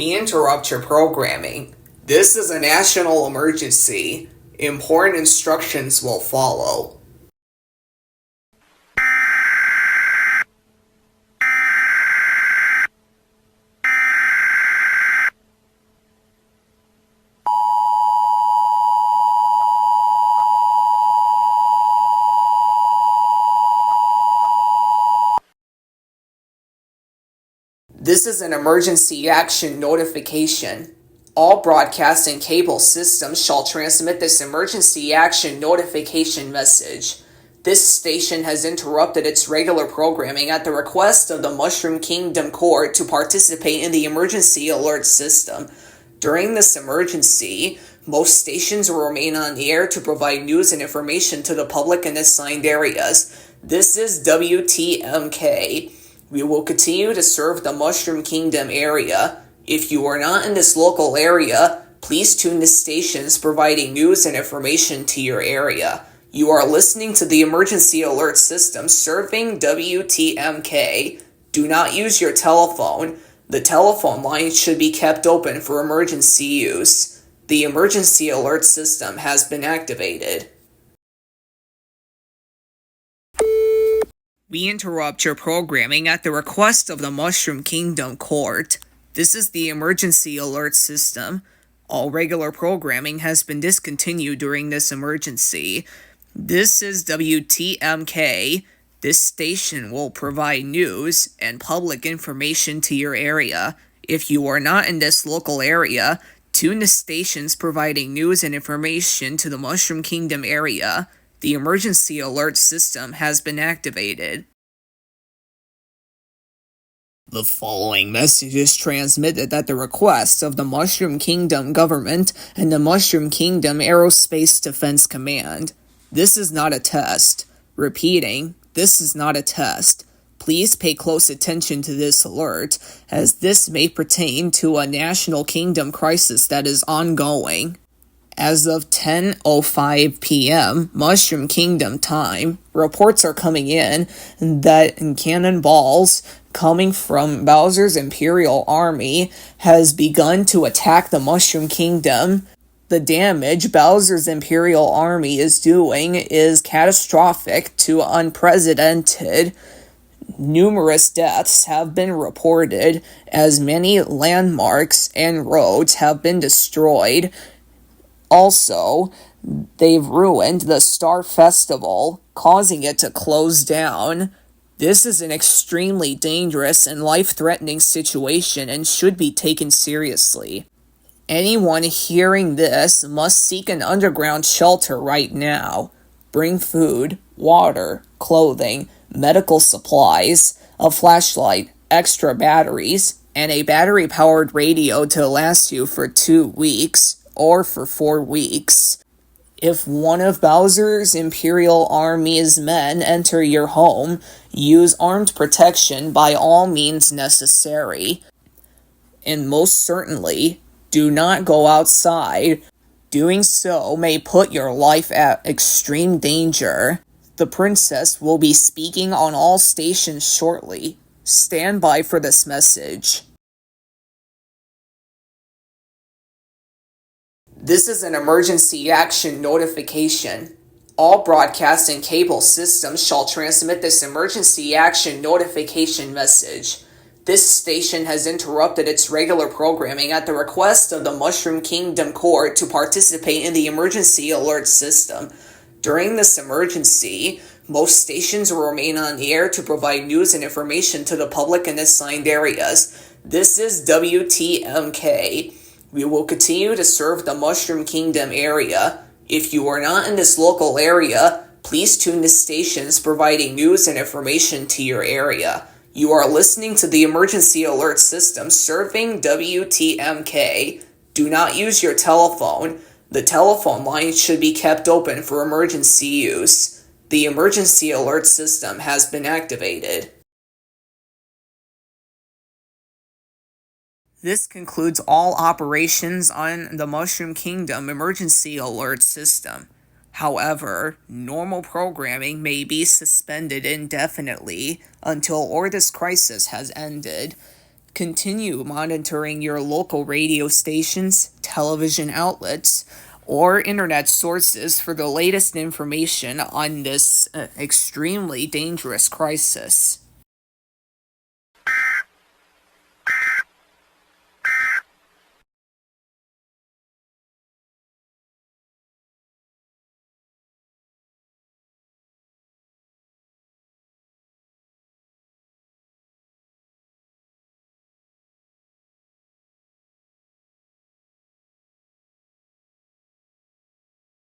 We interrupt your programming. This is a national emergency. Important instructions will follow. This is an emergency action notification. All broadcasting cable systems shall transmit this emergency action notification message. This station has interrupted its regular programming at the request of the Mushroom Kingdom Court to participate in the emergency alert system. During this emergency, most stations will remain on the air to provide news and information to the public in assigned areas. This is WTMK. We will continue to serve the Mushroom Kingdom area. If you are not in this local area, please tune to stations providing news and information to your area. You are listening to the emergency alert system serving WTMK. Do not use your telephone. The telephone line should be kept open for emergency use. The emergency alert system has been activated. We interrupt your programming at the request of the Mushroom Kingdom Court. This is the emergency alert system. All regular programming has been discontinued during this emergency. This is WTMK. This station will provide news and public information to your area. If you are not in this local area, tune to stations providing news and information to the Mushroom Kingdom area. The emergency alert system has been activated. The following message is transmitted at the request of the Mushroom Kingdom government and the Mushroom Kingdom Aerospace Defense Command. This is not a test. Repeating, this is not a test. Please pay close attention to this alert, as this may pertain to a national kingdom crisis that is ongoing. As of 10:05 p.m. Mushroom Kingdom time, reports are coming in that cannonballs coming from Bowser's Imperial Army has begun to attack the Mushroom Kingdom. The damage Bowser's Imperial Army is doing is catastrophic to unprecedented. Numerous deaths have been reported, as many landmarks and roads have been destroyed. Also, they've ruined the Star Festival, causing it to close down. This is an extremely dangerous and life-threatening situation and should be taken seriously. Anyone hearing this must seek an underground shelter right now. Bring food, water, clothing, medical supplies, a flashlight, extra batteries, and a battery-powered radio to last you for 2 weeks. Or for 4 weeks. If one of Bowser's Imperial Army's men enter your home, use armed protection by all means necessary. And most certainly, do not go outside. Doing so may put your life at extreme danger. The princess will be speaking on all stations shortly. Stand by for this message. This is an emergency action notification. All broadcasting cable systems shall transmit this emergency action notification message. This station has interrupted its regular programming at the request of the Mushroom Kingdom Court to participate in the emergency alert system. During this emergency, most stations will remain on the air to provide news and information to the public in assigned areas. This is WTMK. We will continue to serve the Mushroom Kingdom area. If you are not in this local area, please tune to stations providing news and information to your area. You are listening to the emergency alert system serving WTMK. Do not use your telephone. The telephone line should be kept open for emergency use. The emergency alert system has been activated. This concludes all operations on the Mushroom Kingdom emergency alert system. However, normal programming may be suspended indefinitely until or this crisis has ended. Continue monitoring your local radio stations, television outlets, or internet sources for the latest information on this extremely dangerous crisis.